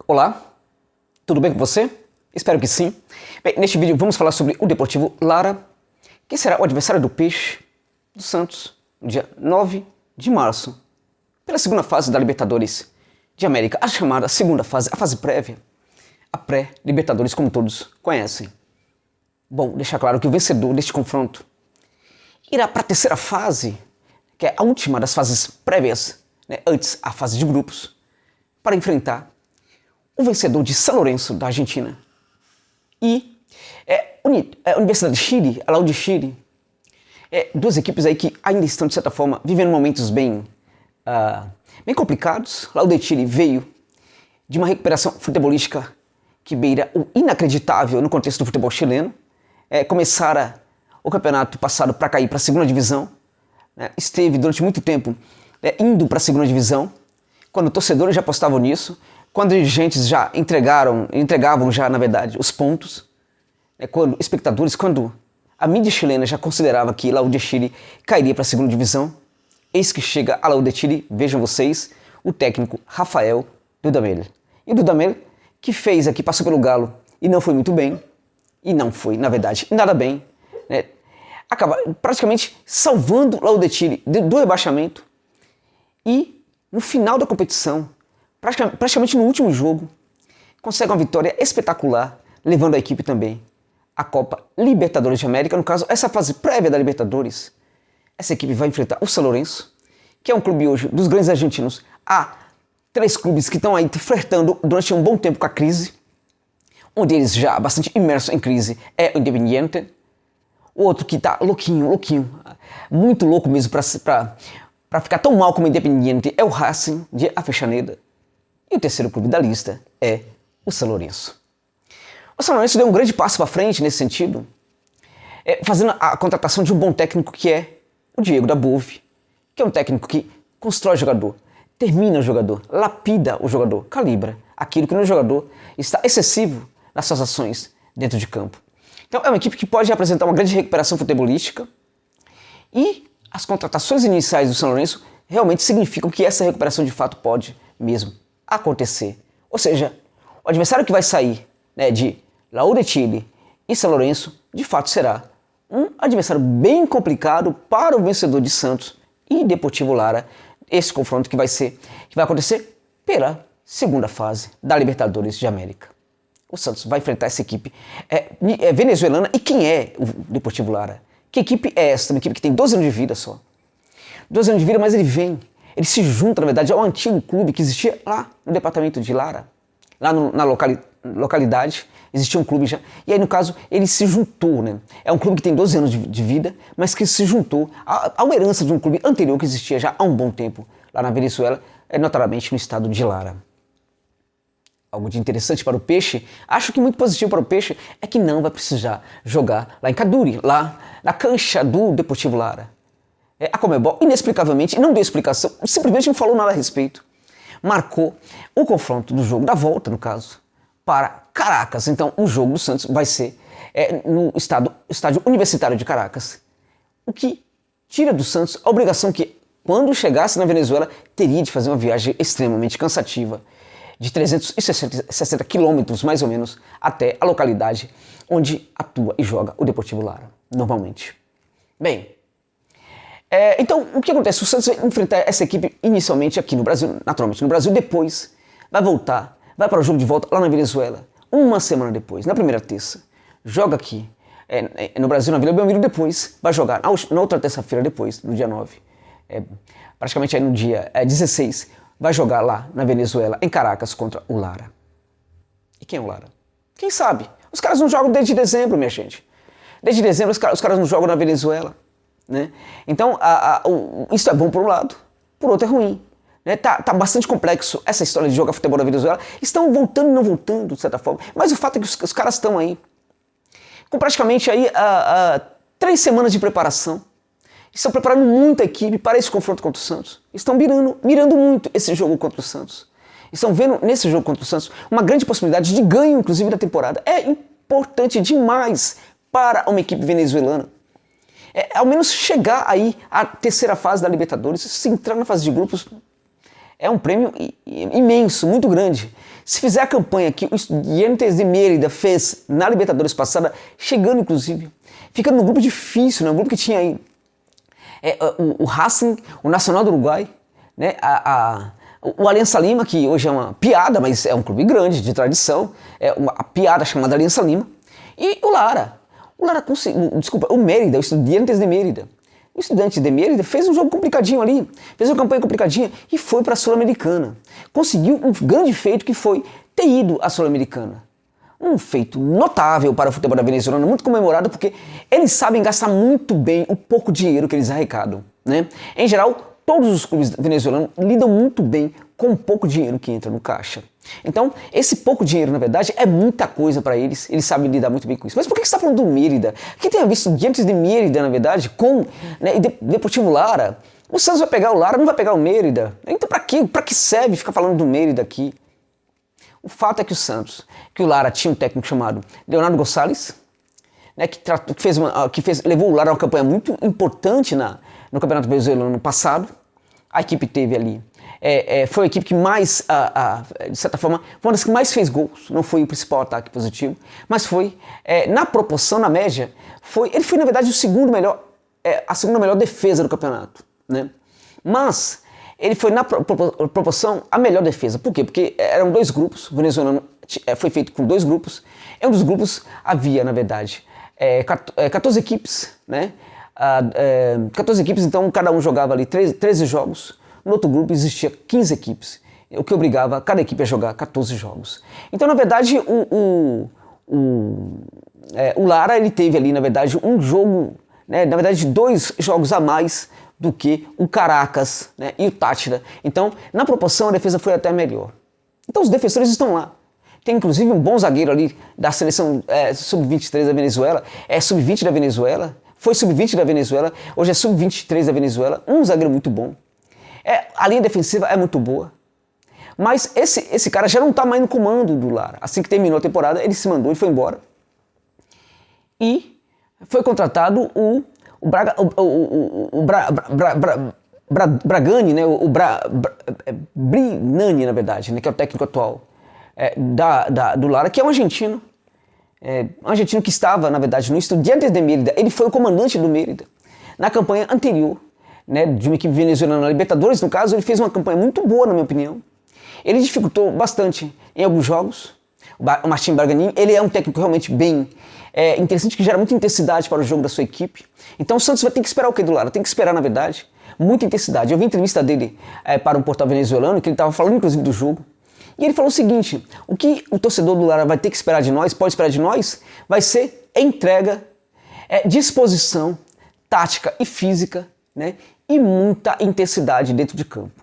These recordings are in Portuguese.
Olá, tudo bem com você? Espero que sim. Bem, neste vídeo vamos falar sobre o Deportivo Lara, que será o adversário do Peixe do Santos no dia 9 de março, pela segunda fase da Libertadores de América, a chamada segunda fase, a fase prévia, a pré-Libertadores, como todos conhecem. Bom, deixar claro que o vencedor deste confronto irá para a terceira fase, que é a última das fases prévias, antes a fase de grupos, para enfrentar o vencedor de São Lourenço, da Argentina, e a Universidade de Chile, a Lau de Chile, duas equipes aí que ainda estão, de certa forma, vivendo momentos bem complicados. Lau de Chile veio de uma recuperação futebolística que beira o inacreditável no contexto do futebol chileno. Começara o campeonato passado para cair para a segunda divisão, esteve durante muito tempo indo para a segunda divisão, quando torcedores já apostavam nisso, quando dirigentes já entregavam já, na verdade, os pontos, quando espectadores, quando a mídia chilena já considerava que Lau de Chile cairia para a segunda divisão, eis que chega a Lau de Chile, vejam vocês, o técnico Rafael Dudamel. E Dudamel, que fez aqui, passou pelo Galo e não foi muito bem, e não foi, na verdade, nada bem, acaba praticamente salvando Lau de Chile do rebaixamento e, no final da competição, praticamente no último jogo, consegue uma vitória espetacular, levando a equipe também à Copa Libertadores de América. No caso, essa fase prévia da Libertadores, essa equipe vai enfrentar o São Lourenço, que é um clube hoje dos grandes argentinos. Há três clubes que estão aí flertando durante um bom tempo com a crise. Um deles já bastante imerso em crise é o Independiente. O outro que está louquinho, muito louco mesmo para ficar tão mal como o Independiente é o Racing de Avellaneda. E o terceiro clube da lista é o São Lourenço. O São Lourenço deu um grande passo para frente nesse sentido, fazendo a contratação de um bom técnico que é o Diego Dabove, que é um técnico que constrói o jogador, termina o jogador, lapida o jogador, calibra aquilo que no jogador está excessivo nas suas ações dentro de campo. Então é uma equipe que pode apresentar uma grande recuperação futebolística e as contratações iniciais do São Lourenço realmente significam que essa recuperação de fato pode mesmo acontecer. Ou seja, o adversário que vai sair de Lau de Chile e São Lourenço, de fato será um adversário bem complicado para o vencedor de Santos e Deportivo Lara, esse confronto que vai acontecer pela segunda fase da Libertadores de América. O Santos vai enfrentar essa equipe venezuelana. E quem é o Deportivo Lara? Que equipe é essa? Uma equipe que tem 12 anos de vida só. 12 anos de vida, mas ele se junta, na verdade, ao antigo clube que existia lá no departamento de Lara. Lá na localidade existia um clube já. E aí, no caso, ele se juntou, É um clube que tem 12 anos de vida, mas que se juntou a uma herança de um clube anterior que existia já há um bom tempo lá na Venezuela, notadamente no estado de Lara. Algo de interessante para o Peixe, acho que muito positivo para o Peixe, é que não vai precisar jogar lá em Caduri, lá na cancha do Deportivo Lara. A Conmebol, inexplicavelmente, não deu explicação, simplesmente não falou nada a respeito. Marcou o confronto do jogo da volta, no caso, para Caracas. Então, o jogo do Santos vai ser no estádio Universitário de Caracas. O que tira do Santos a obrigação que, quando chegasse na Venezuela, teria de fazer uma viagem extremamente cansativa, de 360 quilômetros, mais ou menos, até a localidade onde atua e joga o Deportivo Lara, normalmente. Bem, então, o que acontece? O Santos vai enfrentar essa equipe inicialmente aqui no Brasil, naturalmente no Brasil, depois vai para o jogo de volta lá na Venezuela, uma semana depois, na primeira terça. Joga aqui no Brasil, na Vila Belmiro, depois vai jogar na outra terça-feira depois, no dia 9. Praticamente aí no dia 16, vai jogar lá na Venezuela, em Caracas, contra o Lara. E quem é o Lara? Quem sabe? Os caras não jogam desde dezembro, minha gente. Desde dezembro os caras não jogam na Venezuela. Então, isso é bom por um lado, por outro é ruim. Tá bastante complexo essa história de jogar futebol na Venezuela. Estão voltando e não voltando, de certa forma. Mas o fato é que os caras estão aí com praticamente aí 3 semanas de preparação. Estão preparando muita equipe para esse confronto contra o Santos. Estão mirando muito esse jogo contra o Santos. Estão vendo nesse jogo contra o Santos uma grande possibilidade de ganho, inclusive, da temporada. É importante demais para uma equipe venezuelana ao menos chegar aí à terceira fase da Libertadores. Se entrar na fase de grupos, é um prêmio imenso, muito grande. se fizer a campanha que o Estudiantes de Mérida fez na Libertadores passada, chegando inclusive, ficando num grupo difícil, né? Um grupo que tinha aí o Racing, o Nacional do Uruguai, né? O Aliança Lima, que hoje é uma piada, mas é um clube grande, de tradição, é uma piada chamada Aliança Lima, e o Lara. O Mérida, o Estudiantes de Mérida. O Estudiante de Mérida fez um jogo complicadinho ali, fez uma campanha complicadinha e foi para a Sul-Americana. Conseguiu um grande feito que foi ter ido à Sul-Americana. Um feito notável para o futebol da Venezuela, muito comemorado porque eles sabem gastar muito bem o pouco dinheiro que eles arrecadam, né? Em geral, todos os clubes venezuelanos lidam muito bem com o pouco dinheiro que entra no caixa. Então, esse pouco dinheiro, na verdade, é muita coisa para eles sabem lidar muito bem com isso. Mas por que você está falando do Mérida? Quem tem visto diante de Mérida, na verdade, com Deportivo Lara? O Santos vai pegar o Lara, não vai pegar o Mérida. Então, para que serve ficar falando do Mérida aqui? O fato é que o Lara tinha um técnico chamado Leonardo Gonçalves, né, levou o Lara a uma campanha muito importante no Campeonato Venezuelano no passado. A equipe teve ali, foi a equipe que mais, de certa forma, foi uma das que mais fez gols. Não foi o principal ataque positivo, mas foi, na proporção, na média, ele foi na verdade a segunda melhor defesa do campeonato, né? Mas ele foi na proporção a melhor defesa. Por quê? Porque eram dois grupos, o venezuelano foi feito com dois grupos. Em um dos grupos havia, na verdade, 14 equipes, né? 14 equipes, então cada um jogava ali 13 jogos. No outro grupo existia 15 equipes, o que obrigava cada equipe a jogar 14 jogos. Então, na verdade, o Lara ele teve ali, na verdade, um jogo, né, na verdade, 2 jogos a mais do que o Caracas, né, e o Táchira. Então, na proporção, a defesa foi até melhor. Então, os defensores estão lá. Tem inclusive um bom zagueiro ali da seleção sub-23 da Venezuela, sub-20 da Venezuela, foi sub-20 da Venezuela, hoje é sub-23 da Venezuela, um zagueiro muito bom. A linha defensiva é muito boa. Mas esse cara já não está mais no comando do Lara. Assim que terminou a temporada, ele se mandou, ele foi embora. E foi contratado o Bragani, né? Brinani, na verdade, né? Que é o técnico atual do Lara, que é um argentino. Um argentino que estava, na verdade, no Estudiantes de Mérida. Ele foi o comandante do Mérida na campanha anterior, né, de uma equipe venezuelana na Libertadores. No caso, ele fez uma campanha muito boa, na minha opinião. Ele dificultou bastante em alguns jogos. O Martín Bragani, ele é um técnico realmente bem interessante, que gera muita intensidade para o jogo da sua equipe. Então o Santos vai ter que esperar o que do Lara? Tem que esperar, na verdade, muita intensidade. Eu vi a entrevista dele para um portal venezuelano, que ele estava falando inclusive do jogo. E ele falou o seguinte: o que o torcedor do Lara vai ter que esperar de nós, pode esperar de nós, vai ser entrega, disposição, tática e física, né, e muita intensidade dentro de campo.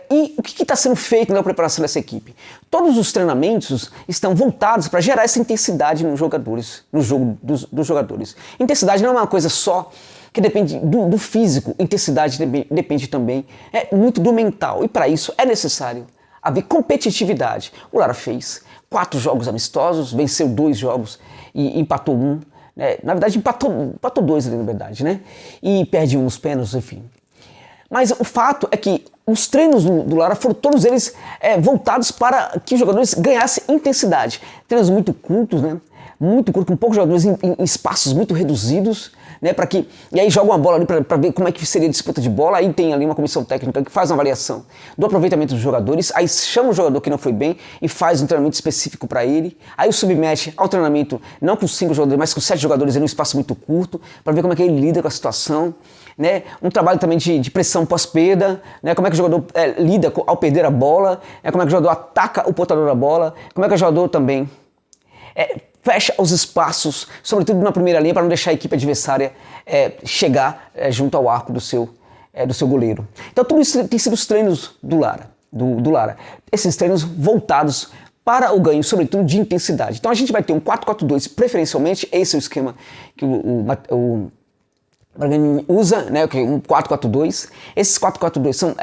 E o que está sendo feito na preparação dessa equipe? Todos os treinamentos estão voltados para gerar essa intensidade nos jogadores, no jogo dos jogadores. Intensidade não é uma coisa só que depende do físico, intensidade depende também muito do mental, e para isso é necessário haver competitividade. O Lara fez 4 jogos amistosos, venceu 2 jogos e empatou 1. Na verdade, empatou 2 ali, na verdade, né? E perde uns pênaltis, enfim. Mas o fato é que os treinos do Lara foram todos eles voltados para que os jogadores ganhassem intensidade. Treinos muito curtos, né? Muito curtos, com poucos jogadores em espaços muito reduzidos, né? E aí jogam a bola ali para ver como é que seria a disputa de bola. Aí tem ali uma comissão técnica que faz uma avaliação do aproveitamento dos jogadores. Aí chama o jogador que não foi bem e faz um treinamento específico para ele. Aí o submete ao treinamento, não com 5 jogadores, mas com 7 jogadores em um espaço muito curto, para ver como é que ele lida com a situação. Né? Um trabalho também de pressão pós-perda, né? Como é que o jogador lida ao perder a bola, como é que o jogador ataca o portador da bola, como é que o jogador também fecha os espaços, sobretudo na primeira linha, para não deixar a equipe adversária chegar junto ao arco do seu goleiro. Então tudo isso tem sido os treinos do Lara. Esses treinos voltados para o ganho, sobretudo, de intensidade. Então a gente vai ter um 4-4-2, preferencialmente, esse é o esquema que o Bragani usa, né, um 4-4-2. Esses 4-4-2 são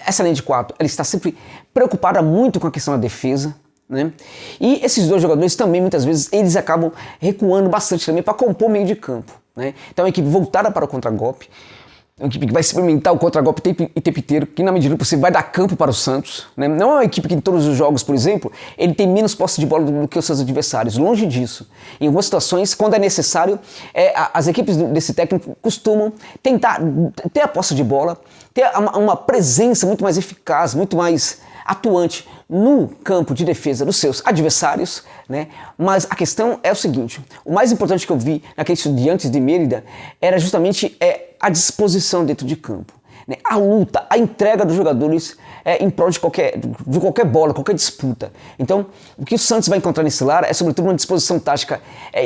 essa linha de 4, ela está sempre preocupada muito com a questão da defesa, né? E esses dois jogadores também, muitas vezes, eles acabam recuando bastante também para compor o meio de campo, né? Então, a equipe voltada para o contragolpe. uma equipe que vai experimentar o contra-golpe o tempo inteiro, que na medida do possível vai dar campo para o Santos, né? Não é uma equipe que em todos os jogos, por exemplo, ele tem menos posse de bola do que os seus adversários, longe disso. Em algumas situações, quando é necessário, as equipes desse técnico costumam tentar ter a posse de bola, ter uma presença muito mais eficaz, muito mais atuante no campo de defesa dos seus adversários, né? Mas a questão é o seguinte, o mais importante que eu vi naquele Estudiantes de Mérida era justamente a disposição dentro de campo, né? A luta, a entrega dos jogadores em prol de qualquer bola, qualquer disputa. Então, o que o Santos vai encontrar nesse Lara é sobretudo uma disposição tática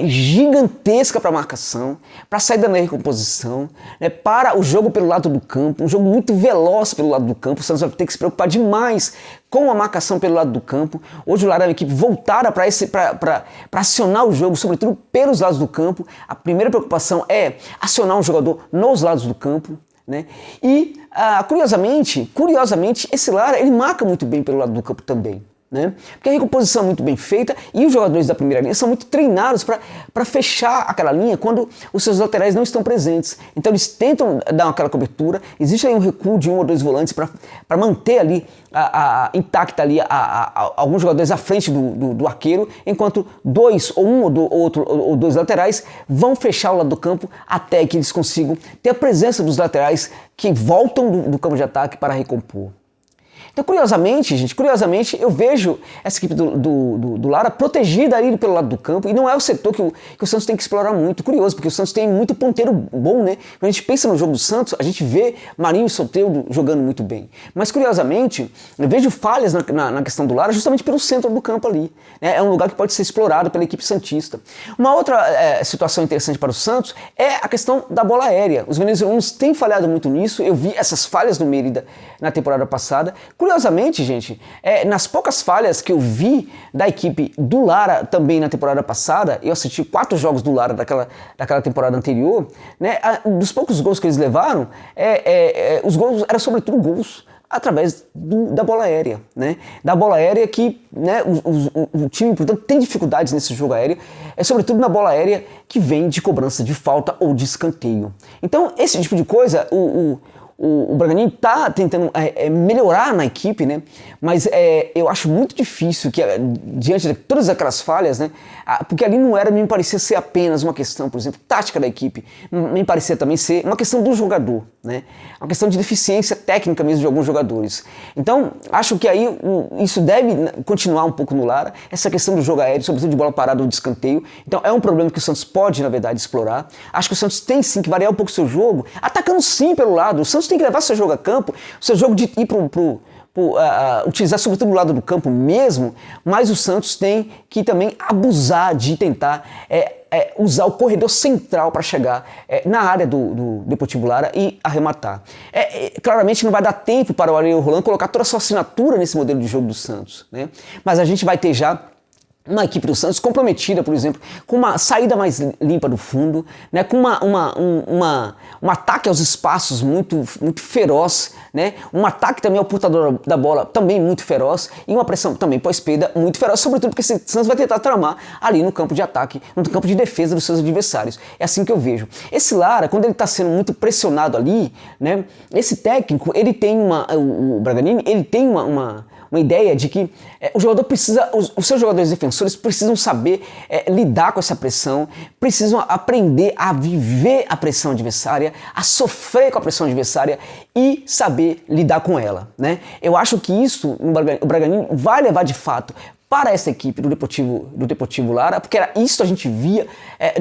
gigantesca para a marcação, para a saída na recomposição, né? Para o jogo pelo lado do campo, um jogo muito veloz pelo lado do campo. O Santos vai ter que se preocupar demais com a marcação pelo lado do campo. Hoje o Lara é uma equipe voltada para acionar o jogo, sobretudo pelos lados do campo. A primeira preocupação é acionar um jogador nos lados do campo, né? E curiosamente, esse Lara ele marca muito bem pelo lado do campo também, né? Porque a recomposição é muito bem feita e os jogadores da primeira linha são muito treinados para fechar aquela linha quando os seus laterais não estão presentes. Então eles tentam dar aquela cobertura, existe aí um recuo de um ou dois volantes para manter ali intacta ali alguns jogadores à frente do arqueiro, enquanto dois ou um ou dois laterais vão fechar o lado do campo até que eles consigam ter a presença dos laterais que voltam do campo de ataque para recompor. Então, curiosamente, eu vejo essa equipe do Lara protegida ali pelo lado do campo, e não é o setor que o Santos tem que explorar muito. Curioso, porque o Santos tem muito ponteiro bom, né? Quando a gente pensa no jogo do Santos, a gente vê Marinho e Soteldo jogando muito bem. Mas, curiosamente, eu vejo falhas na questão do Lara justamente pelo centro do campo ali, né? É um lugar que pode ser explorado pela equipe santista. Uma outra situação interessante para o Santos é a questão da bola aérea. Os venezuelanos têm falhado muito nisso, eu vi essas falhas do Mérida na temporada passada. Curiosamente, gente, nas poucas falhas que eu vi da equipe do Lara também na temporada passada, eu assisti 4 jogos do Lara daquela temporada anterior, né, dos poucos gols que eles levaram, os gols eram sobretudo gols através da bola aérea, né? Da bola aérea que, né, o time, portanto, tem dificuldades nesse jogo aéreo, sobretudo na bola aérea que vem de cobrança de falta ou de escanteio. Então, esse tipo de coisa, o Bragantino está tentando melhorar na equipe, né? Mas eu acho muito difícil que, diante de todas aquelas falhas, né? Porque ali não me parecia ser apenas uma questão, por exemplo, tática da equipe, me parecia também ser uma questão do jogador, né? Uma questão de deficiência técnica mesmo de alguns jogadores. Então, acho que aí isso deve continuar um pouco no Lara, essa questão do jogo aéreo, sobretudo de bola parada ou de escanteio. Então, é um problema que o Santos pode, na verdade, explorar. Acho que o Santos tem sim que variar um pouco o seu jogo, atacando sim pelo lado. O Santos tem que levar seu jogo a campo, seu jogo de ir utilizar sobretudo o lado do campo mesmo, mas o Santos tem que também abusar de tentar usar o corredor central para chegar na área do Deportivo Lara e arrematar. Claramente não vai dar tempo para o Ariel Rolando colocar toda a sua assinatura nesse modelo de jogo do Santos, né? Mas a gente vai ter já uma equipe do Santos comprometida, por exemplo, com uma saída mais limpa do fundo, né, com um ataque aos espaços muito feroz, né, um ataque também ao portador da bola também muito feroz e uma pressão também pós-perda muito feroz, sobretudo porque o Santos vai tentar tramar ali no campo de ataque, no campo de defesa dos seus adversários. É assim que eu vejo. Esse Lara, quando ele está sendo muito pressionado ali, né, esse técnico, ele tem o Braganini, ele tem uma ideia de que o jogador precisa, os seus jogadores defensores precisam saber lidar com essa pressão, precisam aprender a viver a pressão adversária, a sofrer com a pressão adversária e saber lidar com ela, né? Eu acho que isso o Bragantino vai levar de fato para essa equipe do Deportivo Lara, porque era isso que a gente via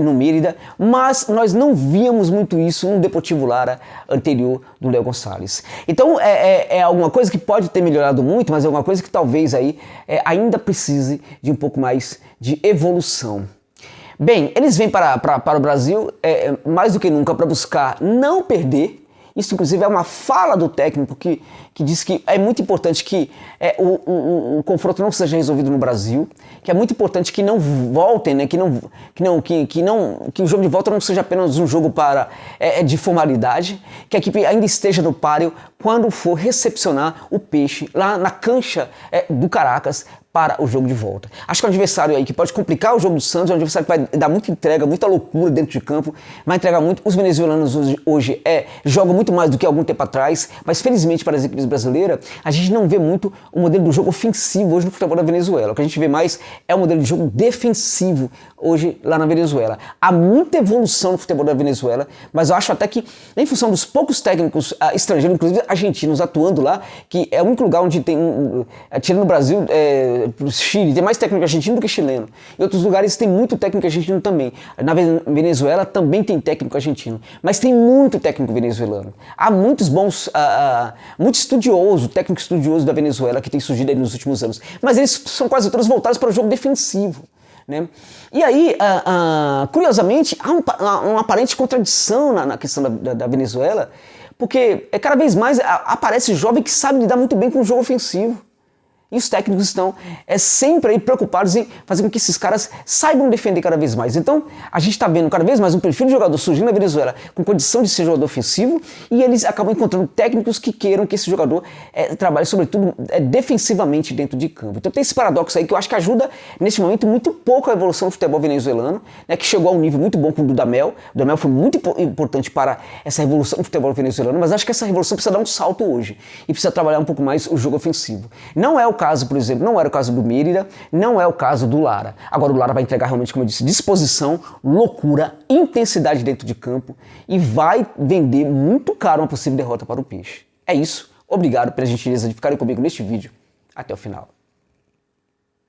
no Mérida, mas nós não víamos muito isso no Deportivo Lara anterior do Léo Gonçalves. Então é alguma coisa que pode ter melhorado muito, mas é alguma coisa que talvez aí ainda precise de um pouco mais de evolução. Bem, eles vêm para o Brasil mais do que nunca para buscar não perder. Isso, inclusive, é uma fala do técnico que diz que é muito importante que o confronto não seja resolvido no Brasil, que é muito importante que não voltem, né, que o jogo de volta não seja apenas um jogo de formalidade, que a equipe ainda esteja no páreo quando for recepcionar o Peixe lá na cancha do Caracas para o jogo de volta. Acho que é um adversário aí que pode complicar o jogo do Santos, é um adversário que vai dar muita entrega, muita loucura dentro de campo, vai entregar muito. Os venezuelanos hoje jogam muito muito mais do que algum tempo atrás, mas felizmente para as equipes brasileiras, a gente não vê muito o modelo do jogo ofensivo hoje no futebol da Venezuela. O que a gente vê mais é o modelo de jogo defensivo hoje lá na Venezuela. Há muita evolução no futebol da Venezuela, mas eu acho até que, em função dos poucos técnicos estrangeiros, inclusive argentinos, atuando lá, que é o único lugar onde tem, tirando no Brasil, Chile, tem mais técnico argentino do que chileno. Em outros lugares tem muito técnico argentino também. Na Venezuela também tem técnico argentino, mas tem muito técnico venezuelano. Há muitos bons, muito estudioso, técnico estudioso da Venezuela que tem surgido aí nos últimos anos, mas eles são quase todos voltados para o jogo defensivo. Né? E aí, curiosamente, há uma aparente contradição na questão da Venezuela, porque cada vez mais aparece jovem que sabe lidar muito bem com o jogo ofensivo. E os técnicos estão sempre aí preocupados em fazer com que esses caras saibam defender cada vez mais. Então, a gente está vendo cada vez mais um perfil de jogador surgindo na Venezuela com condição de ser jogador ofensivo, e eles acabam encontrando técnicos que queiram que esse jogador trabalhe, sobretudo, defensivamente dentro de campo. Então tem esse paradoxo aí que eu acho que ajuda, nesse momento, muito pouco a evolução do futebol venezuelano, né, que chegou a um nível muito bom com o Dudamel. O Dudamel foi muito importante para essa revolução do futebol venezuelano, mas acho que essa revolução precisa dar um salto hoje e precisa trabalhar um pouco mais o jogo ofensivo. Não é o caso, por exemplo, não era o caso do Mérida, não é o caso do Lara. Agora o Lara vai entregar realmente, como eu disse, disposição, loucura, intensidade dentro de campo e vai vender muito caro uma possível derrota para o Peixe. É isso. Obrigado pela gentileza de ficarem comigo neste vídeo. Até o final.